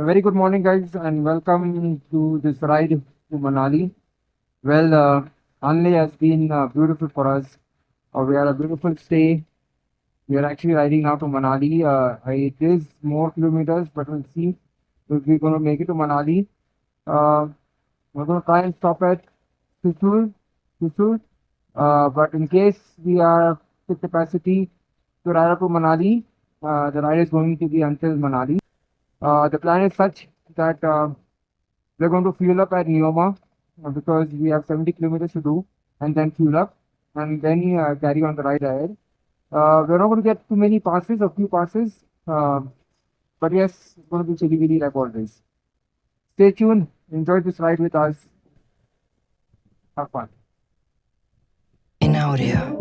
Very good morning, guys, and welcome to this ride to Manali. Well, Hanle has been beautiful for us. We had a beautiful stay. We are actually riding now to Manali. It is more kilometers, but we'll see if we're going to make it to Manali. Uh, we're going to try and stop at Thrissur. But in case we are with capacity to ride up to Manali, the ride is going to be until Manali. The plan is such that we're going to fuel up at Neoma because we have 70 kilometers to do and then fuel up and then carry on the ride ahead. We're not going to get too many passes, a few passes, but yes, it's going to be chilly willy like always. Stay tuned, enjoy this ride with us. Have fun. In audio.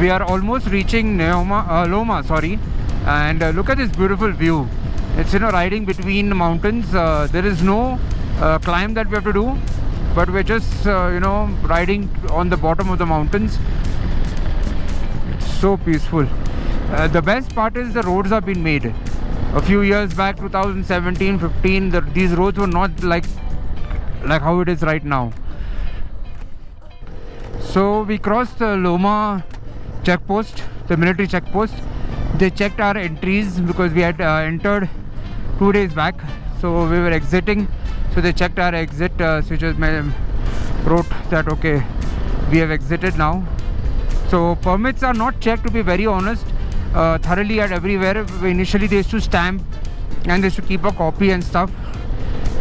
We are almost reaching Loma, and look at this beautiful view. It's riding between mountains. There is no climb that we have to do, but we're just riding on the bottom of the mountains. It's so peaceful. The best part is the roads have been made. A few years back, 2017-15, these roads were not like how it is right now. So we crossed the Loma checkpost, the military checkpost. They checked our entries because we had entered 2 days back, so we were exiting. So they checked our exit switches, wrote that okay, we have exited now. So permits are not checked, to be very honest, thoroughly at everywhere. Initially they used to stamp and they used to keep a copy and stuff.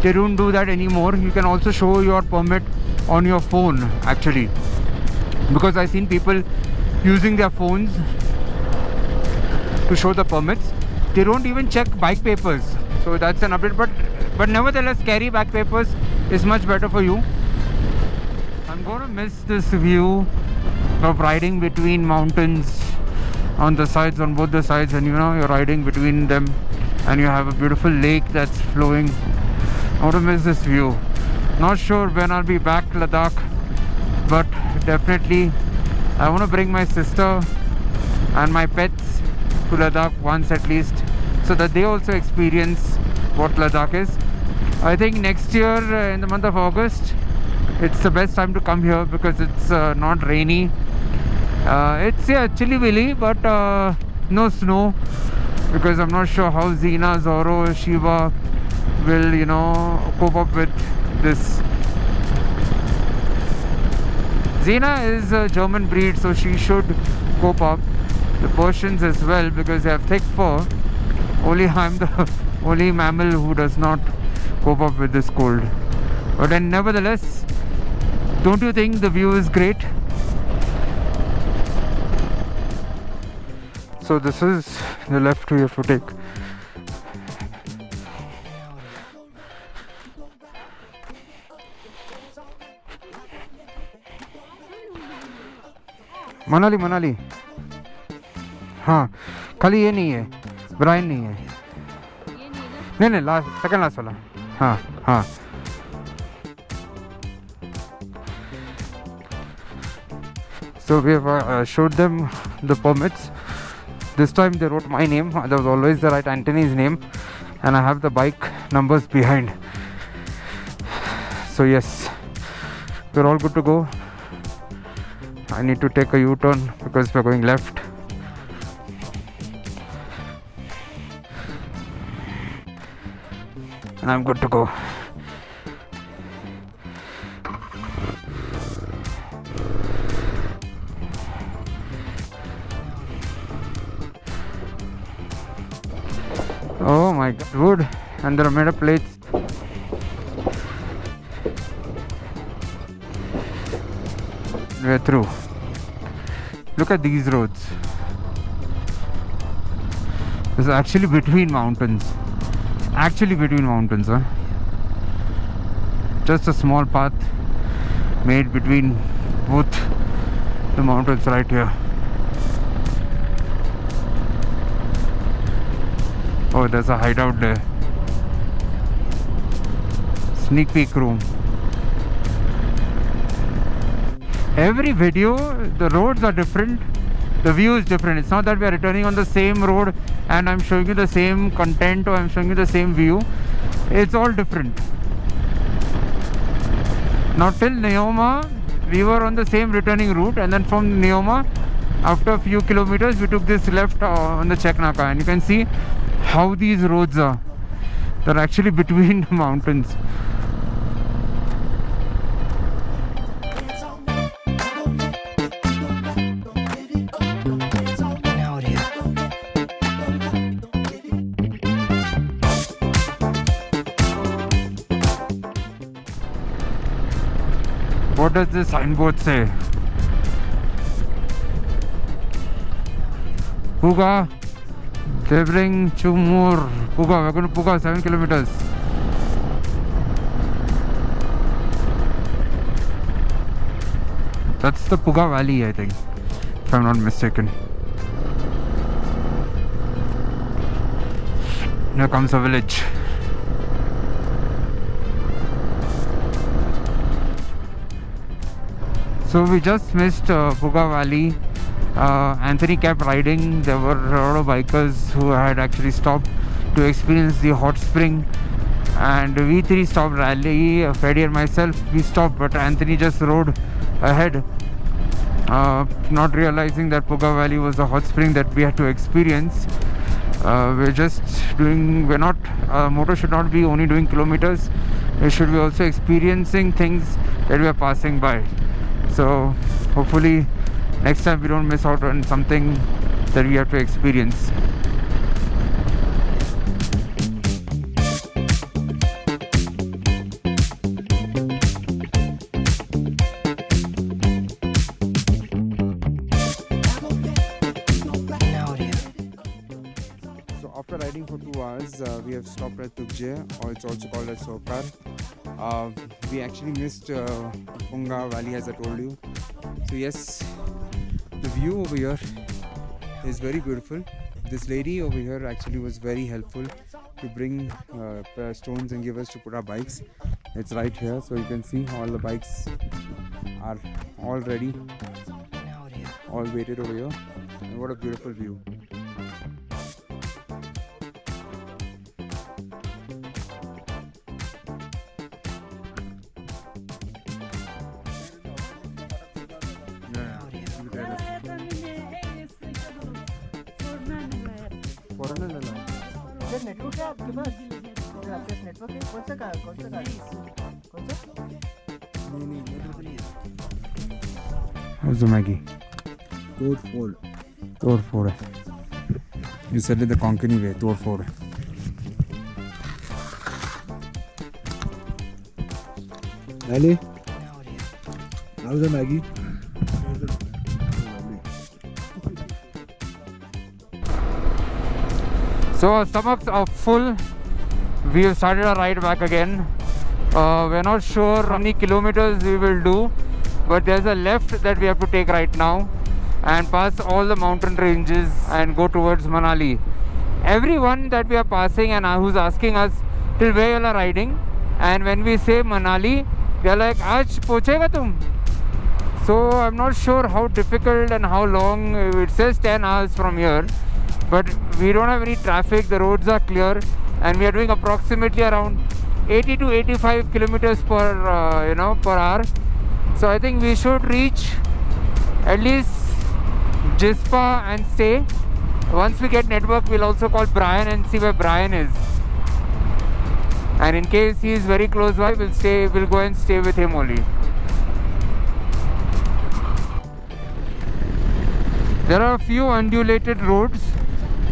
They don't do that anymore. You can also show your permit on your phone actually, because I've seen people using their phones to show the permits. They don't even check bike papers, so that's an update. But nevertheless, carry bike papers is much better for you. I'm gonna miss this view of riding between mountains on the sides, on both the sides, and you're riding between them and you have a beautiful lake that's flowing. I want to miss this view. Not sure when I'll be back Ladakh, but definitely I want to bring my sister and my pets to Ladakh once at least, so that they also experience what Ladakh is. I think next year in the month of August, it's the best time to come here because it's not rainy. It's chilly willy, but no snow, because I'm not sure how Zina, Zorro, Shiva will cope up with this. Zina is a German breed, so she should cope up. The Persians as well, because they have thick fur. Only I'm the only mammal who does not cope up with this cold. But then nevertheless, don't you think the view is great? So this is the left we have to take. Manali हाँ, खाली ये नहीं है, Bryan नहीं है, नहीं last, second last वाला. हाँ. So we have showed them the permits. This time they wrote my name. There was always the right Anthony's name, and I have the bike numbers behind. So yes, we're all good to go. I need to take a U-turn because we're going left. And I'm good to go. Oh my god, wood, and there are made of plates. We're through. Look at these roads. This is actually between mountains. Huh? Just a small path made between both the mountains right here. Oh, there's a hideout there. Sneak peek room. Every video, the roads are different. The view is different. It's not that we are returning on the same road and I'm showing you the same content or I'm showing you the same view. It's all different. Now till Neoma, we were on the same returning route, and then from Neoma, after a few kilometers, we took this left on the Cheknaka, and you can see how these roads are. They're actually between the mountains. In audio. What does this signboard say? Puga, Devring Chumur. Puga, we're going to Puga, 7 kilometers. That's the Puga Valley, I think, if I'm not mistaken. Here comes a village. So we just missed Puga Valley. Anthony kept riding. There were a lot of bikers who had actually stopped to experience the hot spring, and we three stopped. Rally, Freddie and myself, we stopped, but Anthony just rode ahead, not realizing that Puga Valley was a hot spring that we had to experience. We're not, motor should not be only doing kilometers, we should be also experiencing things that we are passing by. So hopefully next time we don't miss out on something that we have to experience. In audio. So after riding for 2 hours, we have stopped at Tukje, or it's also called as Sokar. We actually missed Punga Valley, as I told you. So yes, the view over here is very beautiful. This lady over here actually was very helpful to bring stones and give us to put our bikes. It's right here, so you can see all the bikes are all ready, In audio. all waited over here. And what a beautiful view. Network है आपके पास? आपके पास network है? कौन सा card? कौन सा How's the Maggie? Todford. Todford. You said it the Konkani way, Todford. Ali, In audio. how's the Maggie? So our stomachs are full. We have started our ride back again. We're not sure how many kilometers we will do, but there's a left that we have to take right now and pass all the mountain ranges and go towards Manali. Everyone that we are passing and who's asking us till where you are riding, and when we say Manali, they are like, "Aaj pochega tum?" So I'm not sure how difficult and how long. It says 10 hours from here, but we don't have any traffic. The roads are clear, and we are doing approximately around 80 to 85 kilometers per hour. So I think we should reach at least Jispa and stay. Once we get network, we'll also call Brian and see where Brian is. And in case he is very close by, we'll go and stay with him only. There are a few undulated roads,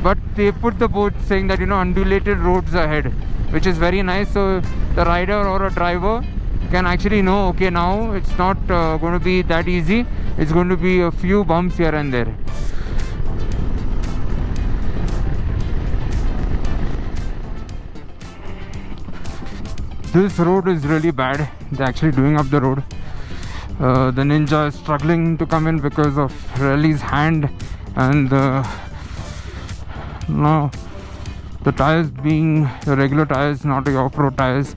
but they put the board saying that undulated roads ahead, which is very nice. So the rider or a driver can actually know, okay, now it's not going to be that easy. It's going to be a few bumps here and there. This road is really bad. They're actually doing up the road. The Ninja is struggling to come in because of Rally's hand, and no, the tires being the regular tires, not the off-road tires.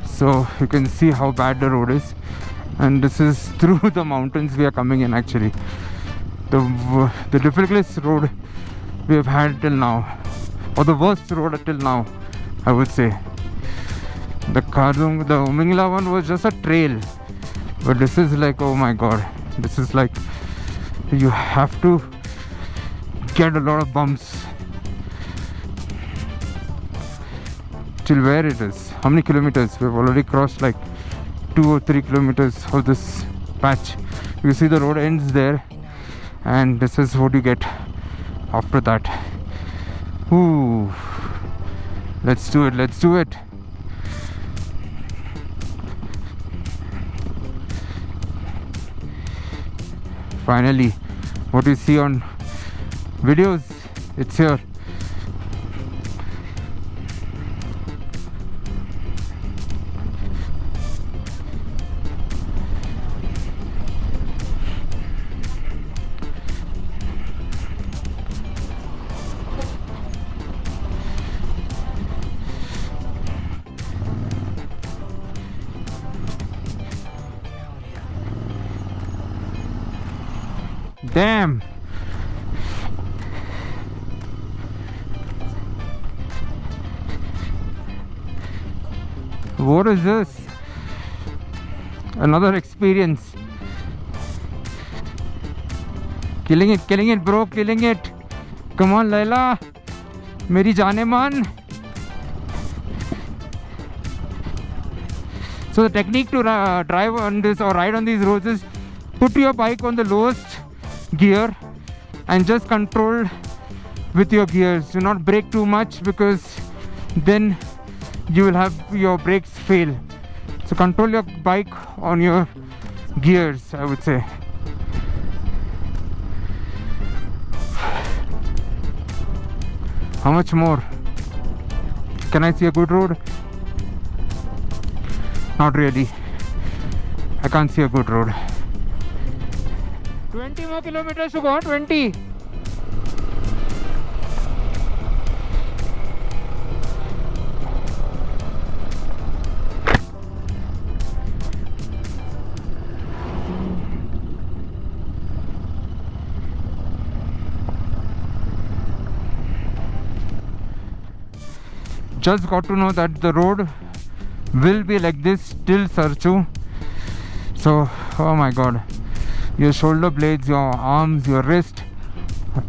So you can see how bad the road is, and this is through the mountains we are coming in. Actually, the difficult road we have had till now, or the worst road till now, I would say. The Umingla one was just a trail, but this is like, oh my god, this is like you have to get a lot of bumps. Till where it is? How many kilometers? We've already crossed like 2 or 3 kilometers of this patch. You see the road ends there, and this is what you get after that. Ooh, let's do it, let's do it. Finally, what you see on videos, it's here. Damn. What is this? Another experience. Killing it bro, killing it. Come on Laila, meri jaane man. So the technique to drive on this or ride on these roads is put your bike on the lowest gear and just control with your gears. Do not brake too much, because then you will have your brakes fail. So control your bike on your gears, I would say. How much more? Can I see a good road? Not really. I can't see a good road. 20 more kilometers to go, 20. Just got to know that the road will be like this till Sarchu. So, oh my god. Your shoulder blades, your arms, your wrist,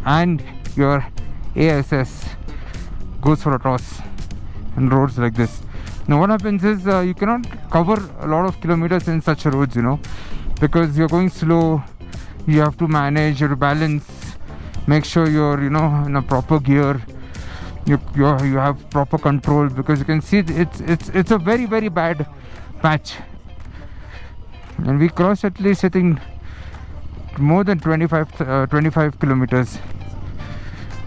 and your ASS goes for a toss in roads like this. Now what happens is you cannot cover a lot of kilometers in such roads, you know, because you're going slow. You have to manage, you have to balance, make sure you're, you know, in a proper gear. You have proper control, because you can see it's a very, very bad patch. And we crossed at least, I think, more than 25 kilometers,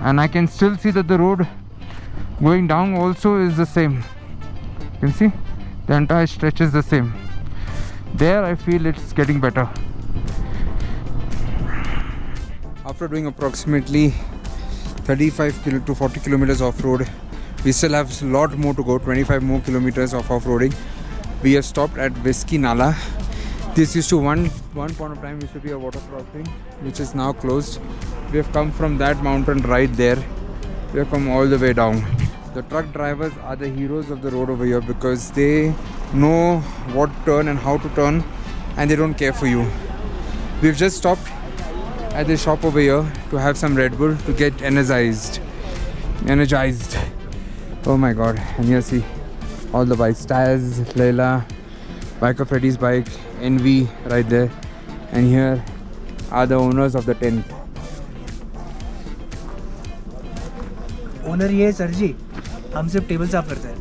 and I can still see that the road going down also is the same. You can see the entire stretch is the same. There I feel it's getting better. After doing approximately 35 to 40 kilometers off-road, we still have a lot more to go, 25 more kilometers of off-roading. We have stopped at Whiskey Nala. This used to one point of time used to be a water crossing, which is now closed. We have come from that mountain right there. We have come all the way down. The truck drivers are the heroes of the road over here, because they know what turn and how to turn, and they don't care for you. We've just stopped at the shop over here to have some Red Bull to get energized. Oh my god. And here see all the bikes, tires, Layla, Bike of Freddy's bike, NV right there, and here are the owners of the tent. Owner ये है sir जी, हम सिर्फ table साफ करते हैं.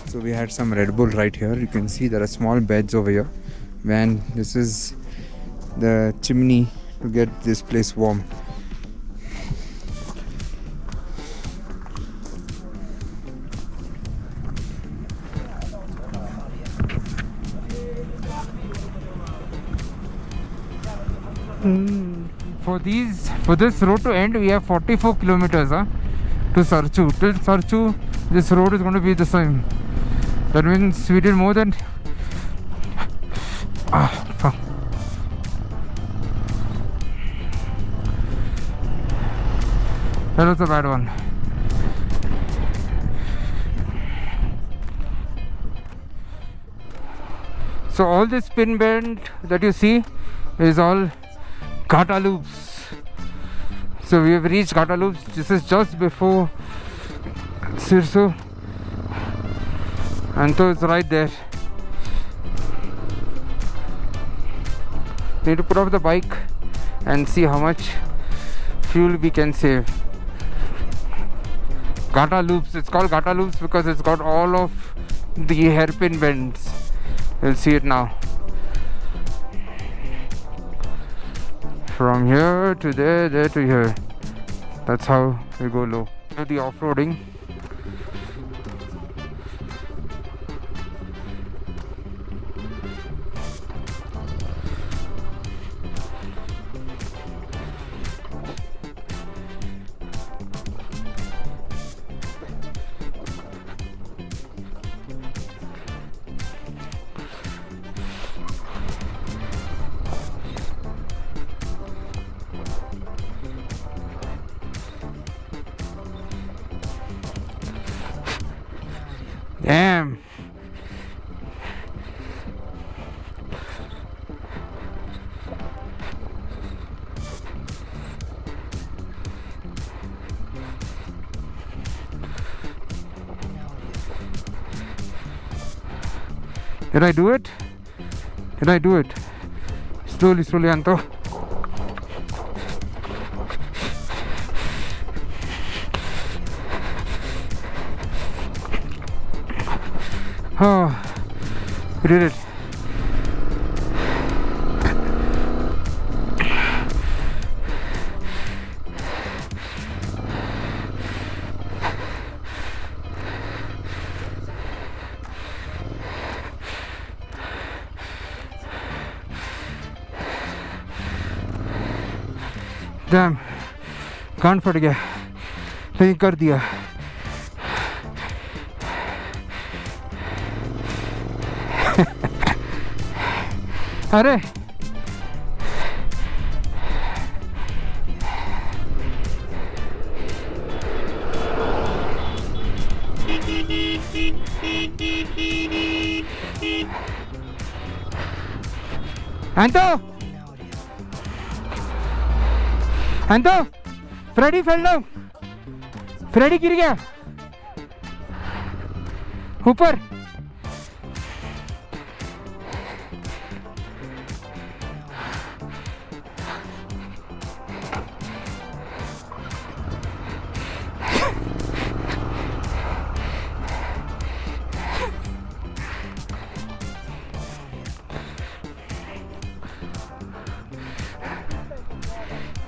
So we had some Red Bull right here. You can see there are small beds over here. Man, this is the chimney to get this place warm. For this road to end, we have 44 kilometers, huh? to Sarchu. Till Sarchu, this road is going to be the same. That means we did more than fuck. That was a bad one. So all this spin bend that you see is all Ghata loops. So we have reached Ghata loops. This is just before Sirsu. Anto is right there. Need to put off the bike and see how much fuel we can save. Ghata loops. It's called Ghata loops because it's got all of the hairpin bends. You'll see it now. From here to there, there to here. That's how we go low. The off-roading. Damn. Did I do it? Did I do it? Slowly, slowly, Anto. Oh, we did it. Damn, कान फट गया, लेकिन कर दिया. अरे Anto! Anto! Freddy fell down! Freddy गिर गया ऊपर.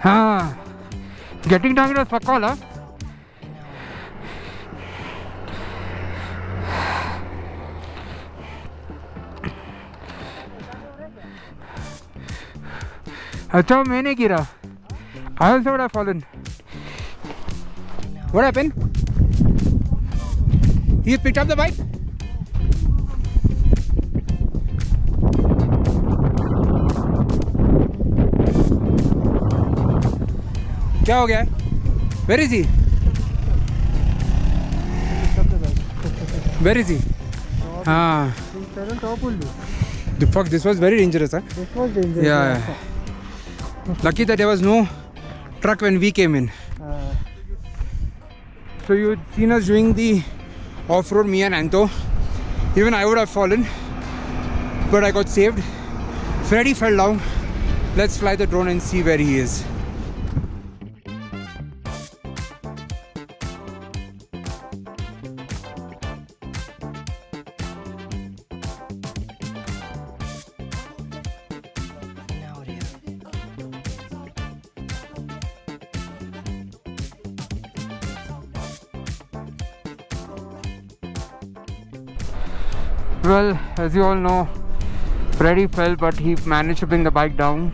हाँ, getting down was fuck all, huh? अच्छा मैं नहीं गिरा. I also would have fallen. What happened? You picked up the bike? क्या हो गया? Where is he? Where is he? हाँ. The fuck, this was very dangerous, huh? This was dangerous. Yeah. Lucky that there was no truck when we came in. So you'd seen us doing the off-road, me and Anto. Even I would have fallen, but I got saved. Freddy fell down. Let's fly the drone and see where he is. Well, as you all know, Freddy fell, but he managed to bring the bike down.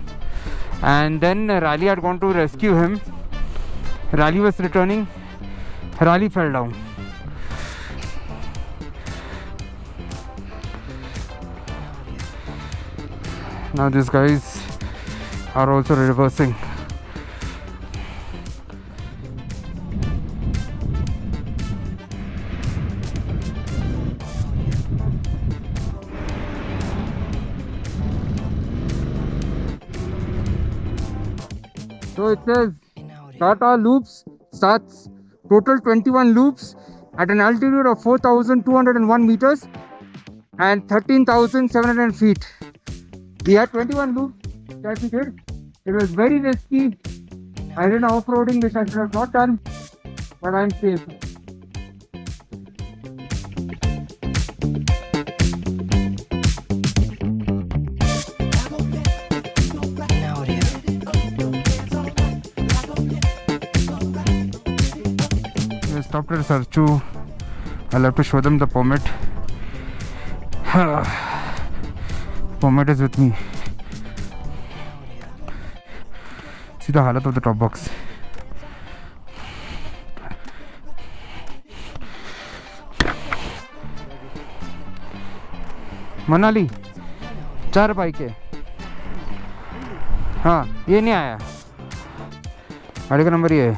And then Riley had gone to rescue him. Riley was returning Raleigh fell down. Now these guys are also reversing. So it says Tata Loops starts total 21 loops at an altitude of 4,201 meters and 13,700 feet. We had 21 loops that we did. It was very risky. I did off-roading which I should have not done, but I'm safe. Now it is. We stopped at Sarchu. I'll have to show them the permit. Permit is with me. See the halat of the top box. Manali 4 bike है. हाँ ये नहीं आया. गाड़ी का number ये है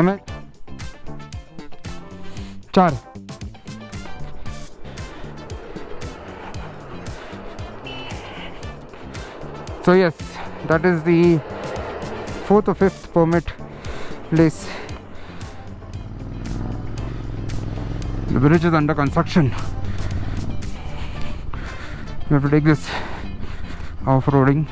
MS 4. So yes, that is the 4th or 5th permit place. The bridge is under construction. We have to take this off-roading.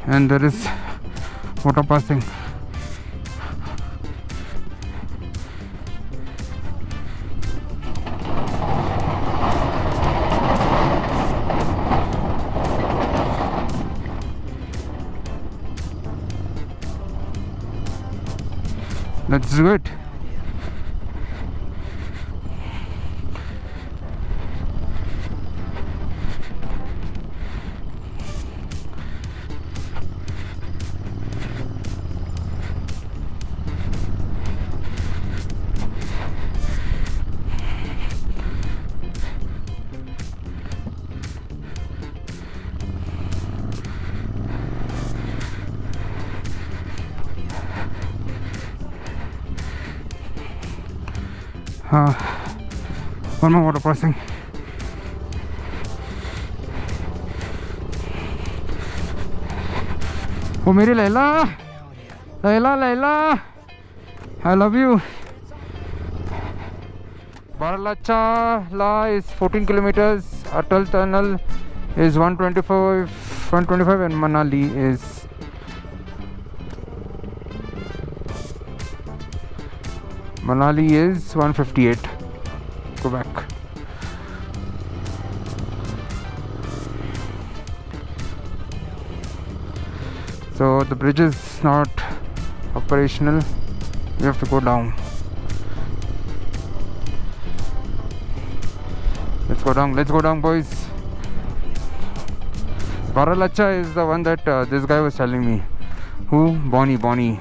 And there is water passing. Let's do it. One more water crossing. Oh, मेरी Laila, Laila, Laila, I love you. Baralachala is 14 kilometers. Atal Tunnel is 125, and Manali is Manali is 158. Go back. So the bridge is not operational. We have to go down. Let's go down, boys. Baralacha is the one that this guy was telling me. Who? Bonnie.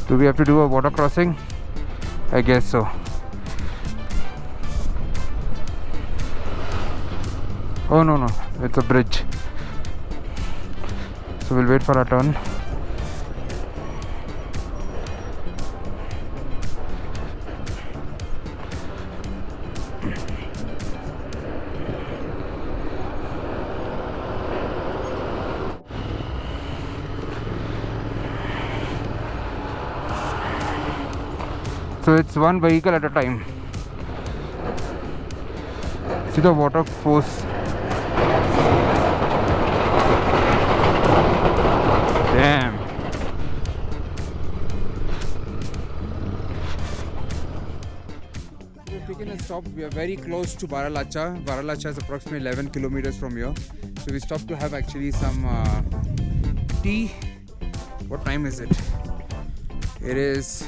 Do we have to do a water crossing? I guess so. Oh no, it's a bridge. So we'll wait for our turn. So it's one vehicle at a time. See the water force. Damn. We've taken a stop. We are very close to Baralacha. Baralacha is approximately 11 kilometers from here. So we stopped to have actually some tea. What time is it? It is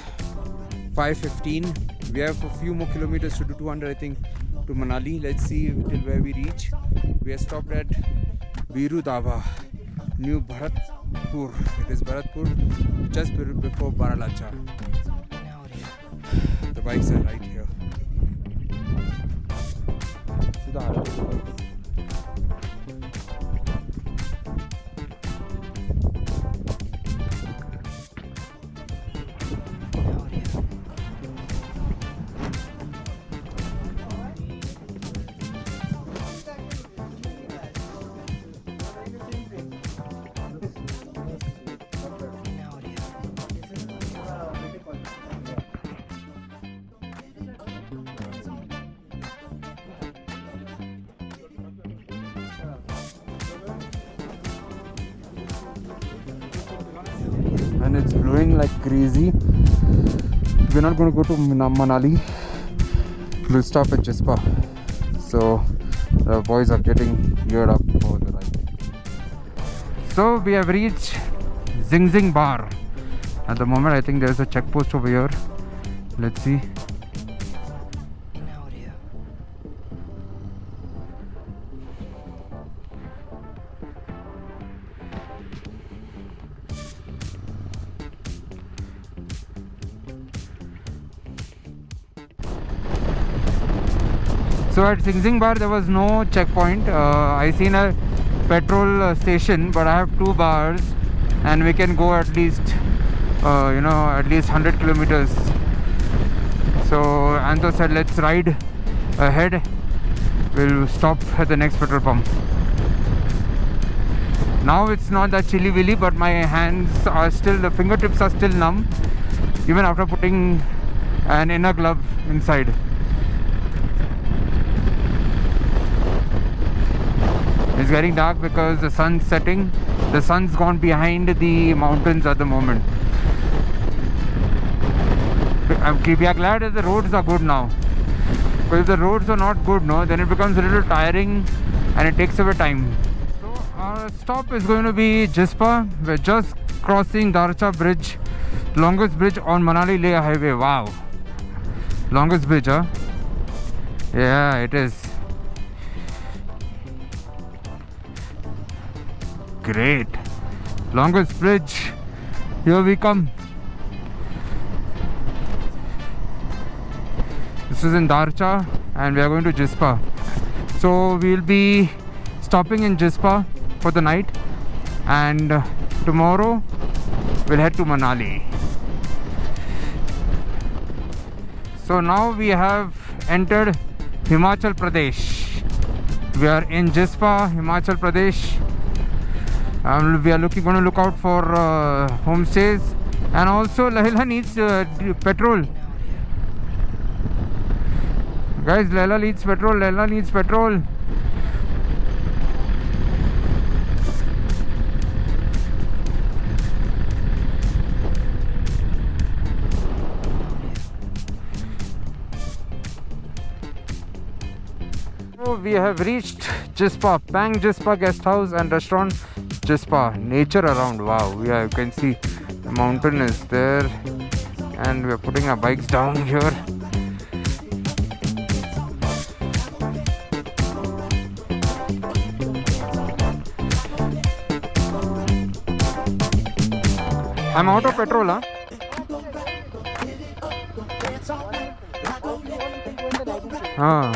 5:15. We have a few more kilometers to do, 200 I think, to Manali. Let's see till where we reach. We are stopped at Biru Dhaba, New Bharatpur. It is Bharatpur, just before Baralacha. The bikes are right here. See the highlights of the bikes. And it's blowing like crazy. We're not going to go to Manali. We'll stop at Jispa. So the boys are getting geared up for the ride. So we have reached Zing Bar. At the moment, I think there's a check post over here. Let's see. So at Zing Bar there was no checkpoint. I seen a petrol station, but I have 2 bars and we can go at least at least 100 kilometers. So Anto said let's ride ahead. We'll stop at the next petrol pump. Now it's not that chilly willy, but my hands are still, the fingertips are still numb even after putting an inner glove inside. It's getting dark because the sun's setting. The sun's gone behind the mountains at the moment. We are glad that the roads are good now. But if the roads are not good, then it becomes a little tiring and it takes away time. So our stop is going to be Jispa. We're just crossing Darcha Bridge, longest bridge on Manali-Leh highway. Wow, longest bridge, huh? Yeah, it is. Great, longest bridge. Here we come. This is in Darcha and we are going to Jispa. So we'll be stopping in Jispa for the night, and tomorrow we'll head to Manali. So now we have entered Himachal Pradesh. We are in Jispa, Himachal Pradesh. We are going to look out for homestays, and also Laila needs petrol. Guys, Laila needs petrol. Laila needs petrol. So we have reached Jispa, Pang Jispa guest house and restaurant. Jispa, nature around. Wow, you can see the mountain is there, and we are putting our bikes down here. I'm out of petrol, huh? Ah.